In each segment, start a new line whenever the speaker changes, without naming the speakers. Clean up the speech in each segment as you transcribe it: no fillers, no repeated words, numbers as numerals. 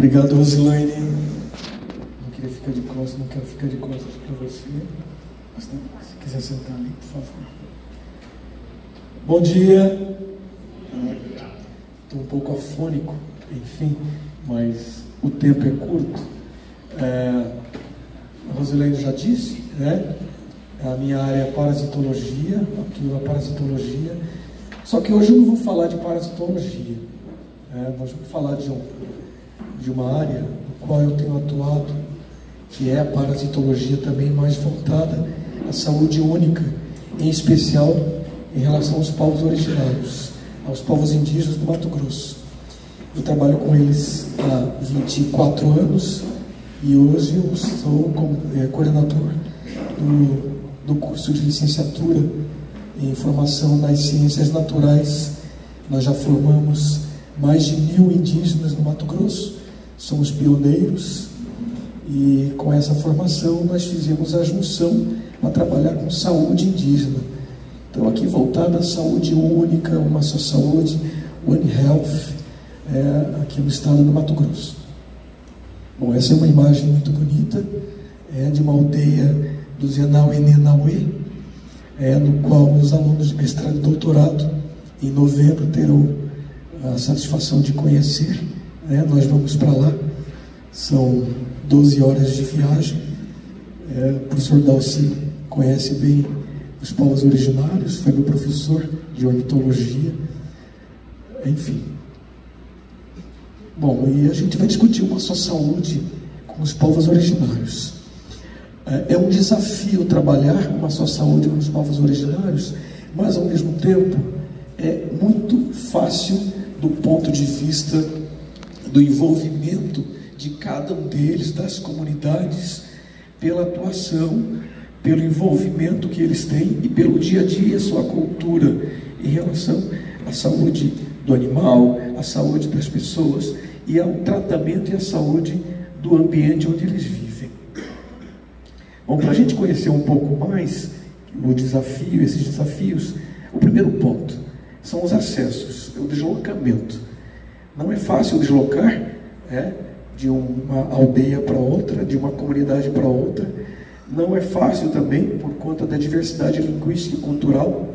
Obrigado, Rosilaine. Não queria ficar de costas, não quero ficar de costas para você. Mas se quiser sentar ali, por favor. Bom dia. Estou um pouco afônico, enfim, mas o tempo é curto. A Rosilaine já disse, né? A minha área é parasitologia, atuo na parasitologia. Só que hoje eu não vou falar de parasitologia. Nós vamos falar de uma área no qual eu tenho atuado, que é a parasitologia também mais voltada à saúde única, em especial em relação aos povos originários, aos povos indígenas do Mato Grosso. Eu trabalho com eles há 24 anos e hoje eu sou coordenador do curso de licenciatura em formação nas ciências naturais. Nós já formamos mais de 1000 indígenas no Mato Grosso, somos pioneiros e com essa formação nós fizemos a junção para trabalhar com saúde indígena. Então aqui voltada à saúde única, uma só saúde, One Health, aqui no estado do Mato Grosso. Bom, essa é uma imagem muito bonita, de uma aldeia do Zenauê-Nenauê, no qual os alunos de mestrado e doutorado, em novembro, terão a satisfação de conhecer. Nós vamos para lá, são 12 horas de viagem. O professor Dalci conhece bem os povos originários, foi meu professor de ornitologia, enfim. Bom, e a gente vai discutir uma só saúde com os povos originários. É um desafio trabalhar uma só saúde com os povos originários, mas ao mesmo tempo é muito fácil do ponto de vista do envolvimento de cada um deles, das comunidades, pela atuação, pelo envolvimento que eles têm e pelo dia a dia, sua cultura em relação à saúde do animal, à saúde das pessoas e ao tratamento e à saúde do ambiente onde eles vivem. Bom, para a gente conhecer um pouco mais esses desafios, o primeiro ponto são os acessos, o deslocamento. Não é fácil deslocar de uma aldeia para outra, de uma comunidade para outra. Não é fácil também por conta da diversidade linguística e cultural.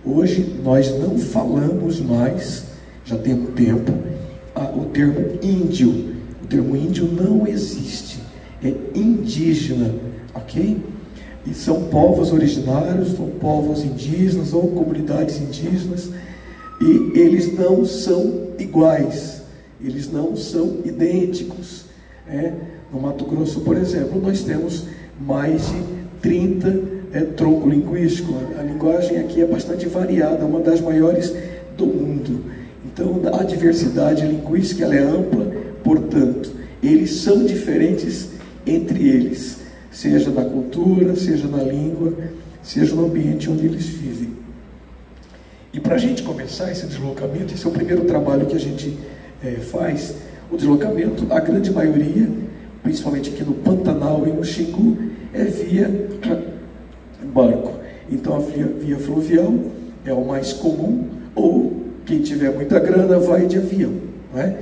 Hoje nós não falamos mais, já tem um tempo, o termo índio. O termo índio não existe, é indígena, ok? E são povos originários, são povos indígenas ou comunidades indígenas, e eles não são iguais, eles não são idênticos. No Mato Grosso, por exemplo, nós temos mais de 30 troncos linguísticos. A linguagem aqui é bastante variada, uma das maiores do mundo. Então, a diversidade linguística ela é ampla, portanto, eles são diferentes entre eles, seja na cultura, seja na língua, seja no ambiente onde eles vivem. E para a gente começar esse deslocamento, esse é o primeiro trabalho que a gente faz. O deslocamento, a grande maioria, principalmente aqui no Pantanal e no Xingu, é via barco. Então a via fluvial é o mais comum, ou quem tiver muita grana vai de avião, não é?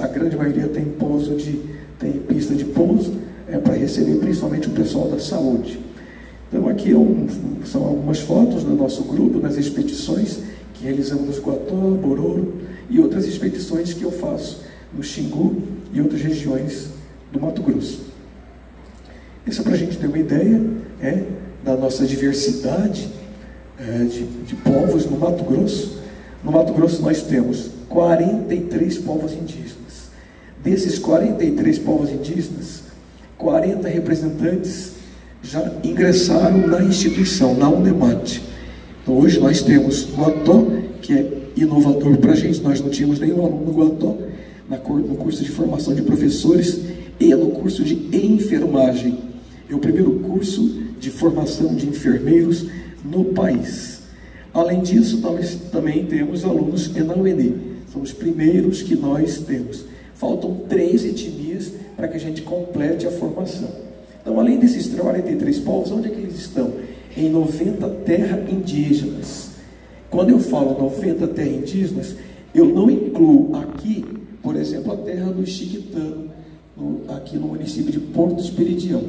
A grande maioria tem pista de pouso, para receber principalmente o pessoal da saúde. Então aqui são algumas fotos do nosso grupo, nas expedições que realizamos nos Guató, Bororo e outras expedições que eu faço no Xingu e outras regiões do Mato Grosso. Isso é para a gente ter uma ideia da nossa diversidade de povos no Mato Grosso. No Mato Grosso nós temos 43 povos indígenas. Desses 43 povos indígenas, 40 representantes já ingressaram na instituição, na UNEMAT. Então hoje nós temos Guató, que é inovador para a gente, nós não tínhamos nenhum aluno no Guató, no curso de formação de professores e no curso de enfermagem. É o primeiro curso de formação de enfermeiros no país. Além disso, nós também temos alunos Enauenê, são os primeiros que nós temos. Faltam 3 etnias para que a gente complete a formação. Então, além desses 43 povos, onde é que eles estão? Em 90 terras indígenas. Quando eu falo 90 terras indígenas, eu não incluo aqui, por exemplo, a terra do Xiquitano, aqui no município de Porto Esperidião,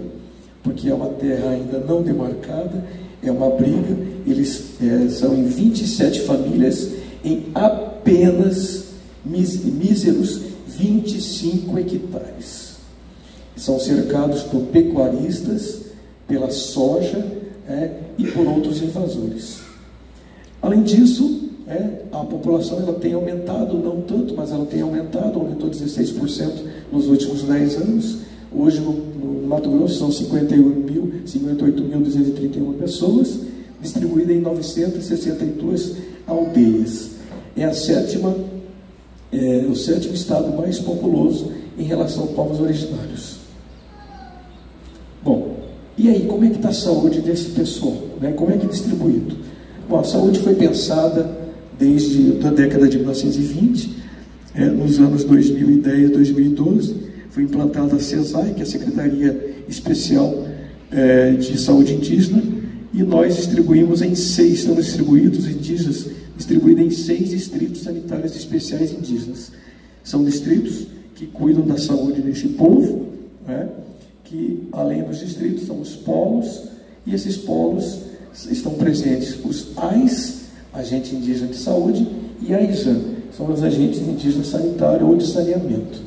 porque é uma terra ainda não demarcada, é uma briga. Eles são em 27 famílias, em apenas míseros 25 hectares. São cercados por pecuaristas, pela soja e por outros invasores. Além disso, a população ela tem aumentado, não tanto, mas ela tem aumentado, aumentou 16% nos últimos 10 anos. Hoje, no Mato Grosso, são 58.231 pessoas, distribuídas em 962 aldeias. É o sétimo estado mais populoso em relação aos povos originários. Bom, e aí, como é que está a saúde desse pessoal? Como é que é distribuído? Bom, a saúde foi pensada desde a década de 1920, nos anos 2010 e 2012, foi implantada a CESAI, que é a Secretaria Especial de Saúde Indígena, e nós estamos distribuídos em 6 distritos sanitários especiais indígenas. São distritos que cuidam da saúde desse povo, que além dos distritos são os polos, e esses polos estão presentes os AIS, Agente Indígena de Saúde, e a AIJAN, são os agentes indígenas sanitários ou de saneamento.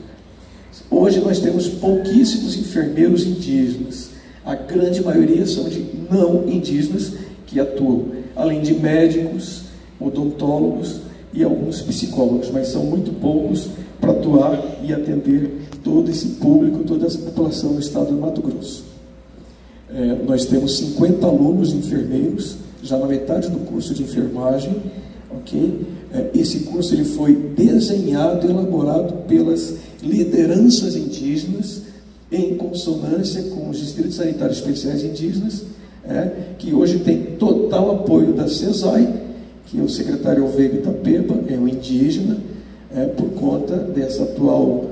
Hoje nós temos pouquíssimos enfermeiros indígenas, a grande maioria são de não indígenas que atuam, além de médicos, odontólogos e alguns psicólogos, mas são muito poucos para atuar e atender todo esse público, toda essa população do estado do Mato Grosso. Nós temos 50 alunos enfermeiros, já na metade do curso de enfermagem, ok? Esse curso ele foi desenhado e elaborado pelas lideranças indígenas, em consonância com os distritos sanitários especiais indígenas, que hoje tem total apoio da CESAI, que o secretário Alvego Itapeba é um indígena, por conta desse atual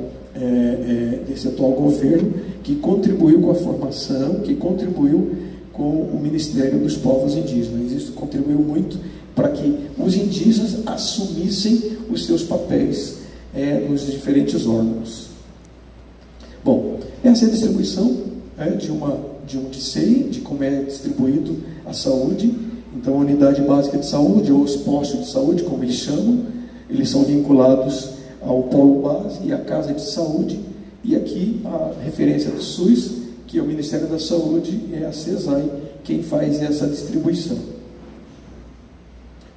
governo, que contribuiu com a formação, que contribuiu com o Ministério dos Povos Indígenas. Isso contribuiu muito para que os indígenas assumissem os seus papéis nos diferentes órgãos. Bom, essa é a distribuição de um DICEI, de como é distribuído a saúde. Então, a unidade básica de saúde, ou os postos de saúde, como eles chamam, eles são vinculados ao polo base e à casa de saúde. E aqui a referência do SUS, que é o Ministério da Saúde, é a CESAI quem faz essa distribuição.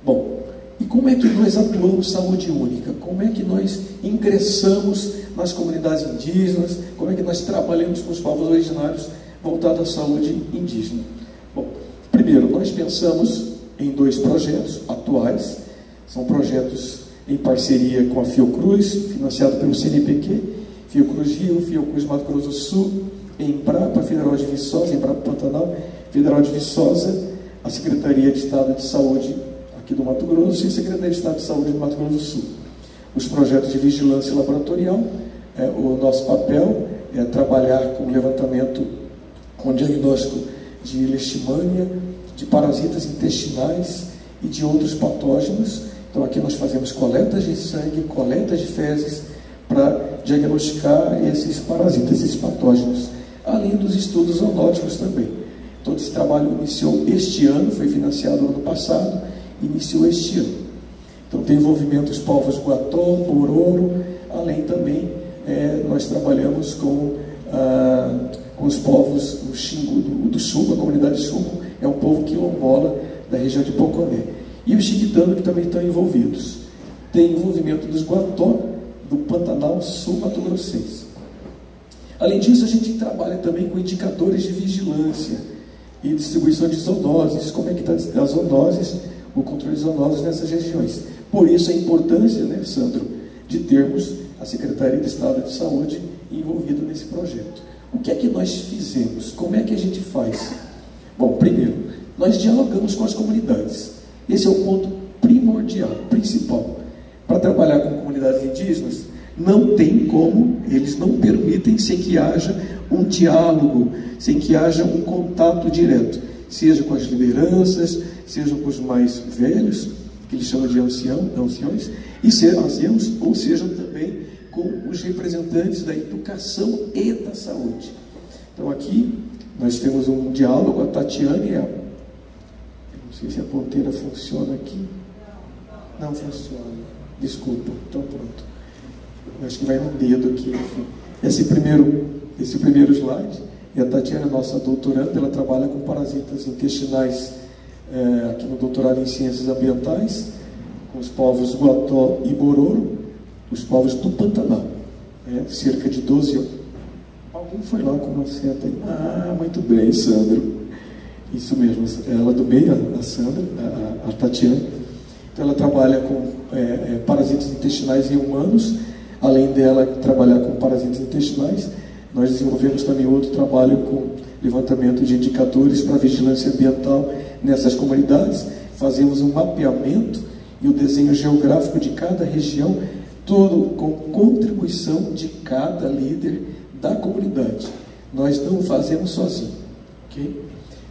Bom, e como é que nós atuamos saúde única? Como é que nós ingressamos nas comunidades indígenas? Como é que nós trabalhamos com os povos originários voltados à saúde indígena? Bom, primeiro, nós pensamos em 2 projetos atuais. São projetos em parceria com a Fiocruz, financiado pelo CNPq, Fiocruz Rio, Fiocruz Mato Grosso do Sul, Embrapa Federal de Viçosa, Embrapa Pantanal Federal de Viçosa, a Secretaria de Estado de Saúde aqui do Mato Grosso e a Secretaria de Estado de Saúde do Mato Grosso do Sul. Os projetos de vigilância laboratorial, o nosso papel é trabalhar com levantamento, com diagnóstico de leishmania, de parasitas intestinais e de outros patógenos. Então aqui nós fazemos coletas de sangue, coletas de fezes, para diagnosticar esses parasitas, esses patógenos, além dos estudos zoonóticos também. Todo esse trabalho iniciou este ano, foi financiado no ano passado, iniciou este ano. Então tem envolvimento dos povos Guató, Bororo, além também nós trabalhamos com os povos do Xingu, do Xingu, a comunidade Xingu, é um povo quilombola da região de Poconé. E os Xiquitano, que também estão envolvidos. Tem envolvimento dos Guató, do Pantanal Sul Mato Grossense. Além disso, a gente trabalha também com indicadores de vigilância e distribuição de zoonoses, como é que está as zoonoses, o controle de zoonoses nessas regiões. Por isso a importância, né, Sandro, de termos a Secretaria de Estado de Saúde envolvida nesse projeto. O que é que nós fizemos? Como é que a gente faz? Bom, primeiro, nós dialogamos com as comunidades. Esse é o ponto primordial, principal. Para trabalhar com comunidades indígenas, não tem como, eles não permitem sem que haja um diálogo, sem que haja um contato direto, seja com as lideranças, seja com os mais velhos, que eles chamam de anciões, e anciãos, ou sejam também com os representantes da educação e da saúde. Então aqui nós temos um diálogo, a Tatiane, não sei se a ponteira funciona aqui, não funciona, desculpa, então pronto, eu acho que vai no dedo aqui. Esse primeiro slide, e a Tatiana, nossa doutoranda, ela trabalha com parasitas intestinais aqui no doutorado em Ciências Ambientais, com os povos Guató e Bororo, os povos do Pantanal, cerca de 12 anos. Alguém foi lá com uma seta aí? Ah, muito bem, Sandro. Isso mesmo, ela do meio, a Sandra, a Tatiana. Então ela trabalha com parasitas intestinais em humanos. Além dela trabalhar com parasitas intestinais, nós desenvolvemos também outro trabalho com levantamento de indicadores para vigilância ambiental nessas comunidades. Fazemos um mapeamento e o desenho geográfico de cada região, todo com contribuição de cada líder da comunidade. Nós não fazemos sozinho, ok?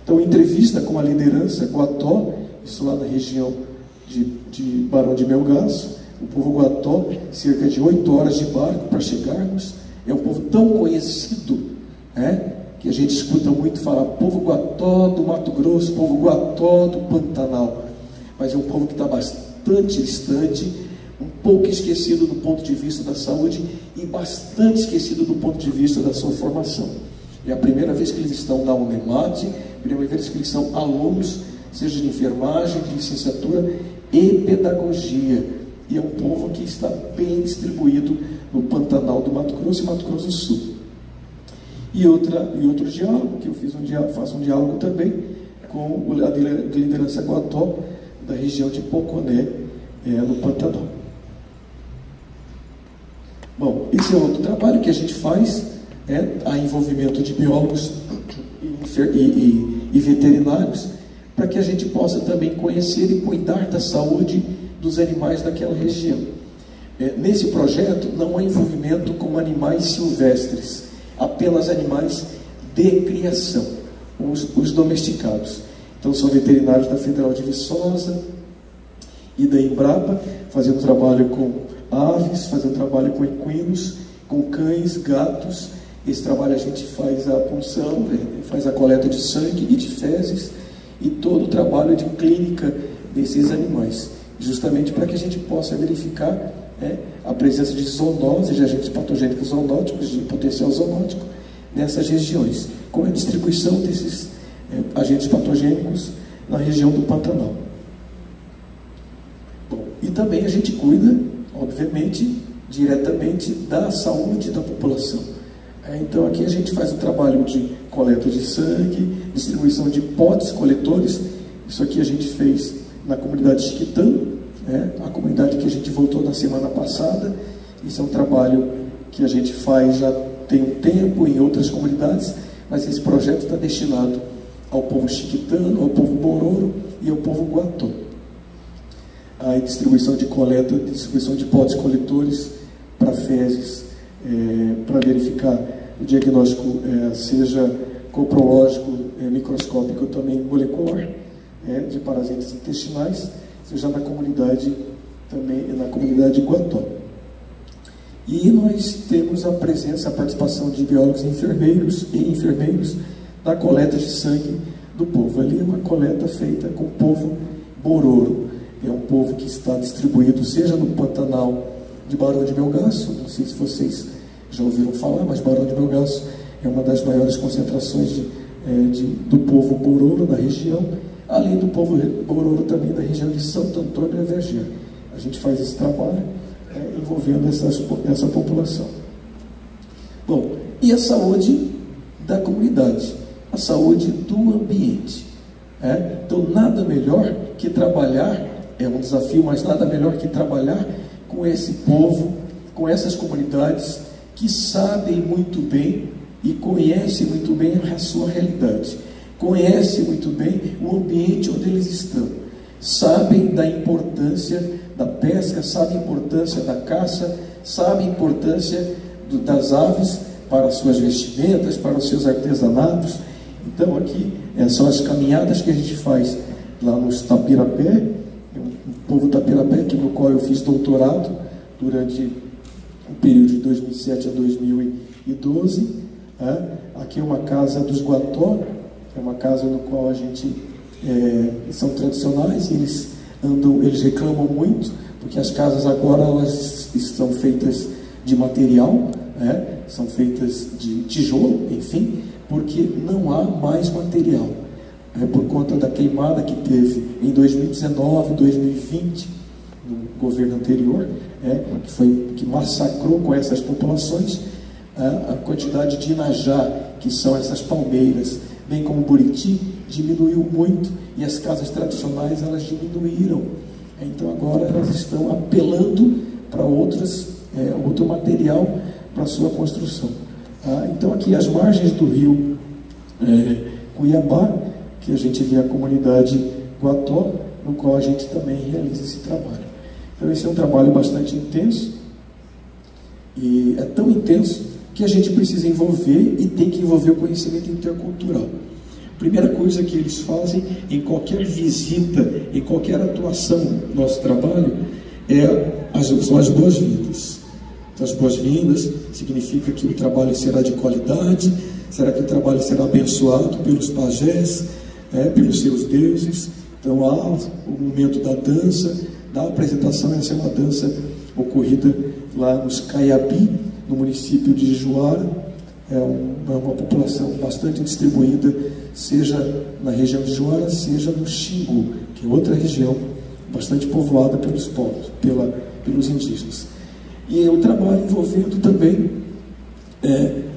Então, entrevista com a liderança Guató, isso lá na região de Barão de Melgaço. O povo Guató, cerca de 8 horas de barco para chegarmos. É um povo tão conhecido, que a gente escuta muito falar, povo Guató do Mato Grosso, povo Guató do Pantanal. Mas é um povo que está bastante distante, um pouco esquecido do ponto de vista da saúde e bastante esquecido do ponto de vista da sua formação. É a primeira vez que eles estão na UNEMAT, primeira vez que eles são alunos, seja de enfermagem, de licenciatura e pedagogia. E é um povo que está bem distribuído no Pantanal do Mato Grosso e Mato Grosso do Sul. E outro diálogo, que eu faço um diálogo também com a liderança Guató da região de Poconé, no Pantanal. Bom, esse é outro trabalho que a gente faz, há envolvimento de biólogos e veterinários, para que a gente possa também conhecer e cuidar da saúde dos animais daquela região. Nesse projeto não há envolvimento com animais silvestres, apenas animais de criação, os domesticados. Então são veterinários da Federal de Viçosa e da Embrapa, fazendo trabalho com aves, fazendo trabalho com equinos, com cães, gatos. Esse trabalho a gente faz a punção, faz a coleta de sangue e de fezes, e todo o trabalho de clínica desses animais, justamente para que a gente possa verificar a presença de zoonoses, de agentes patogênicos zoonóticos, de potencial zoonótico, nessas regiões, com a distribuição desses agentes patogênicos na região do Pantanal. Bom, e também a gente cuida, obviamente, diretamente da saúde da população. Então aqui a gente faz o trabalho de coleta de sangue, distribuição de potes coletores. Isso aqui a gente fez na comunidade Chiquitã, a comunidade que a gente voltou na semana passada. Isso é um trabalho que a gente faz já tem um tempo em outras comunidades, mas esse projeto está destinado ao povo chiquitano, ao povo bororo e ao povo guató. A distribuição de coleta, distribuição de potes coletores para fezes, para verificar o diagnóstico, seja coprológico, microscópico, também molecular, de parasitas intestinais, seja na comunidade, também na comunidade Guató. E nós temos a participação de biólogos e enfermeiros na coleta de sangue do povo. Ali é uma coleta feita com o povo bororo. É um povo que está distribuído, seja no Pantanal de Barão de Melgaço, não sei se vocês já ouviram falar, mas Barão de Melgaço é uma das maiores concentrações do povo bororo na região, além do povo bororo também da região de Santo Antônio e Vergel. A gente faz esse trabalho envolvendo essa população. Bom, e a saúde da comunidade, a saúde do ambiente. Então, nada melhor que trabalhar, é um desafio, mas nada melhor que trabalhar com esse povo, com essas comunidades que sabem muito bem e conhecem muito bem a sua realidade, conhecem muito bem o ambiente onde eles estão, sabem da importância da pesca, sabem a importância da caça, sabem a importância das aves para as suas vestimentas, para os seus artesanatos. Então aqui são as caminhadas que a gente faz lá nos Tapirapé, o povo Tapirapé, no qual eu fiz doutorado durante no período de 2007 a 2012. Aqui é uma casa dos Guató, é uma casa no qual a gente são tradicionais, e eles reclamam muito, porque as casas agora elas estão feitas de material, são feitas de tijolo, enfim, porque não há mais material. Por conta da queimada que teve em 2019, 2020, no governo anterior, que massacrou com essas populações, a quantidade de inajá, que são essas palmeiras, bem como buriti, diminuiu muito, e as casas tradicionais elas diminuíram. Então agora elas estão apelando para outro material para sua construção. Então aqui as margens do rio Cuiabá, que a gente vê a comunidade Guató, no qual a gente também realiza esse trabalho. Então esse é um trabalho bastante intenso, e é tão intenso que a gente precisa envolver, e tem que envolver o conhecimento intercultural. Primeira coisa que eles fazem em qualquer visita, em qualquer atuação do nosso trabalho, são as boas-vindas. Então, as boas-vindas significa que o trabalho será de qualidade, será que o trabalho será abençoado pelos pajés, pelos seus deuses. Então há o momento da dança, da apresentação. Essa é uma dança ocorrida lá nos Caiabi, no município de Juara. É uma população bastante distribuída, seja na região de Juara, seja no Xingu, que é outra região bastante povoada pelos povos, pelos indígenas. E o trabalho envolvendo também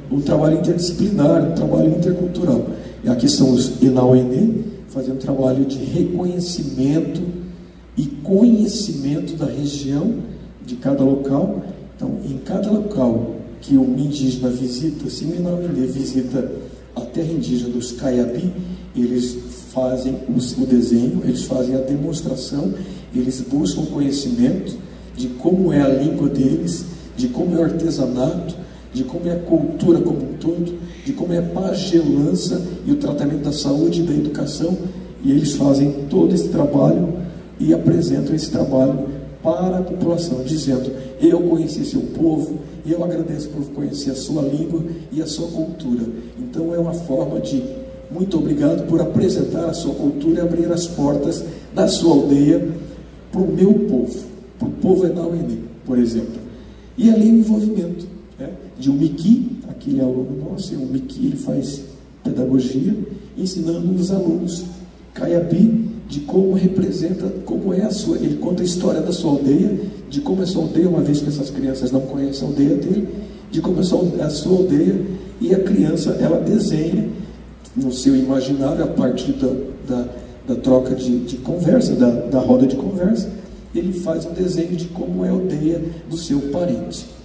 um trabalho interdisciplinar, um trabalho intercultural. E aqui são os Inauenê, fazendo um trabalho de reconhecimento e conhecimento da região, de cada local. Então, em cada local que um indígena visita, se o Inauenê visita a terra indígena dos Caiabi, eles fazem o desenho, eles fazem a demonstração, eles buscam conhecimento de como é a língua deles, de como é o artesanato, de como é a cultura como um todo, de como é a pagelança e o tratamento da saúde e da educação. E eles fazem todo esse trabalho e apresentam esse trabalho para a população, dizendo: eu conheci seu povo, eu agradeço por conhecer a sua língua e a sua cultura. Então é uma forma de muito obrigado por apresentar a sua cultura e abrir as portas da sua aldeia para o meu povo, para o povo Inauenê, por exemplo. E ali o envolvimento de um Miki, aquele aluno nosso, o Miki, ele faz pedagogia, ensinando os alunos Caiabi de como representa, como é a sua, ele conta a história da sua aldeia, de como é a sua aldeia, uma vez que essas crianças não conhecem a aldeia dele, de como é a sua aldeia, e a criança, ela desenha no seu imaginário, a partir da troca de conversa, da roda de conversa, ele faz um desenho de como é a aldeia do seu parente.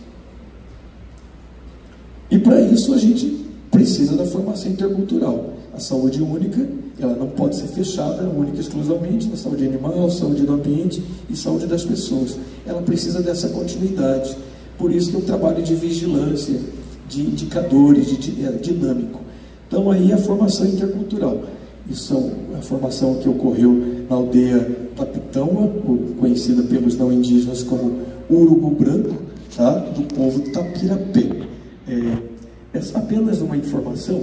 E para isso a gente precisa da formação intercultural. A saúde única, ela não pode ser fechada única e exclusivamente na saúde animal, saúde do ambiente e saúde das pessoas. Ela precisa dessa continuidade. Por isso que é um trabalho de vigilância, de indicadores, dinâmico. Então aí a formação intercultural. Isso é a formação que ocorreu na aldeia Tapitão, conhecida pelos não indígenas como Urubu Branco, do povo Tapirapé. Apenas uma informação,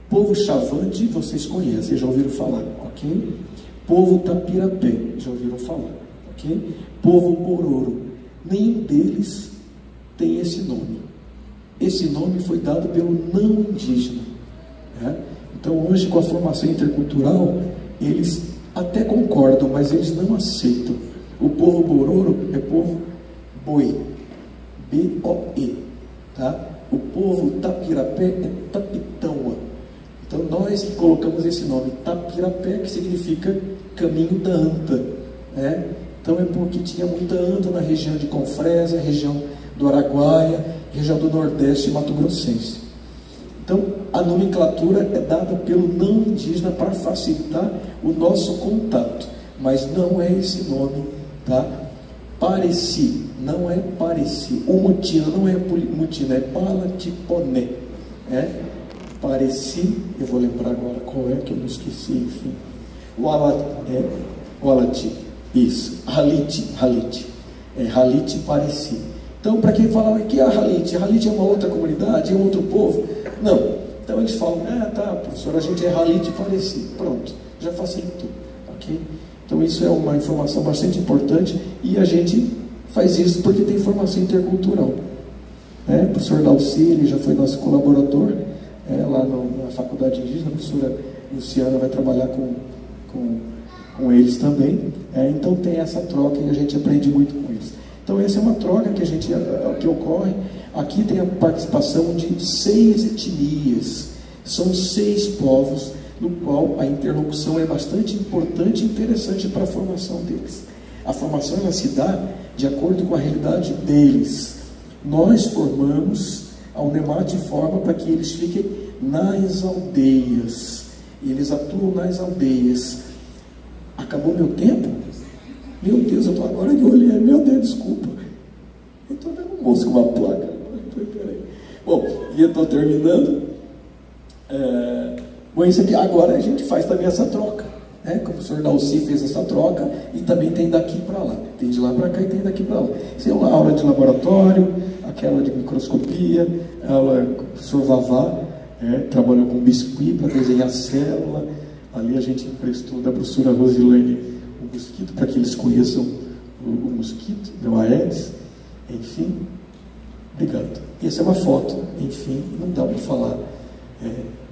povo Chavante, vocês conhecem, já ouviram falar, ok? Povo Tapirapé, já ouviram falar, ok? Povo Bororo, nenhum deles tem esse nome. Esse nome foi dado pelo não indígena. Então hoje, com a formação intercultural, eles até concordam, mas eles não aceitam. O povo Bororo é povo Boi, B-O-E. O povo Tapirapé é Tapitãoa. Então nós que colocamos esse nome Tapirapé, que significa caminho da anta. Então é porque tinha muita anta na região de Confresa, região do Araguaia, região do Nordeste e Mato Grossense. Então a nomenclatura é dada pelo não indígena para facilitar o nosso contato, mas não é esse nome, Pareci, não é Pareci. O Mutina não é Mutina, é Palatiponé. Pareci, eu vou lembrar agora qual é, que eu não esqueci, enfim. Walati, isso. Halite, Halite Pareci. Então, para quem fala que a Halit é uma outra comunidade, é um outro povo, não. Então eles falam, tá, professor, a gente é Halit parecido, pronto, já facilitou, ok? Então isso é uma informação bastante importante e a gente faz isso porque tem formação intercultural. O professor Dalcili já foi nosso colaborador lá na Faculdade Indígena, a professora Luciana vai trabalhar com eles também. Então tem essa troca e a gente aprende muito com eles. Então essa é uma troca que ocorre. Aqui tem a participação de 6 etnias, são 6 povos, no qual a interlocução é bastante importante e interessante para a formação deles. A formação ela se dá de acordo com a realidade deles. Nós formamos, a Unemat forma para que eles fiquem nas aldeias. Eles atuam nas aldeias. Acabou meu tempo? Meu Deus, eu estou agora que eu olhei. Meu Deus, desculpa. Eu estou vendo um moço com uma placa. Peraí. Bom, e eu estou terminando. Bom, isso aqui, agora a gente faz também essa troca. Como o professor Dalci fez essa troca, e também tem daqui para lá. Tem de lá para cá e tem daqui para lá. Isso é uma aula de laboratório, aquela de microscopia, aula com o professor Vavá, trabalhou com biscuit para desenhar célula. Ali a gente emprestou da professora Rosilene o mosquito, para que eles conheçam o mosquito, o Aedes. Enfim, obrigado. Essa é uma foto, enfim, não dá para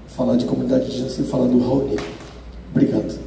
falar de comunidade indígena sem falar do Raoni. Obrigado.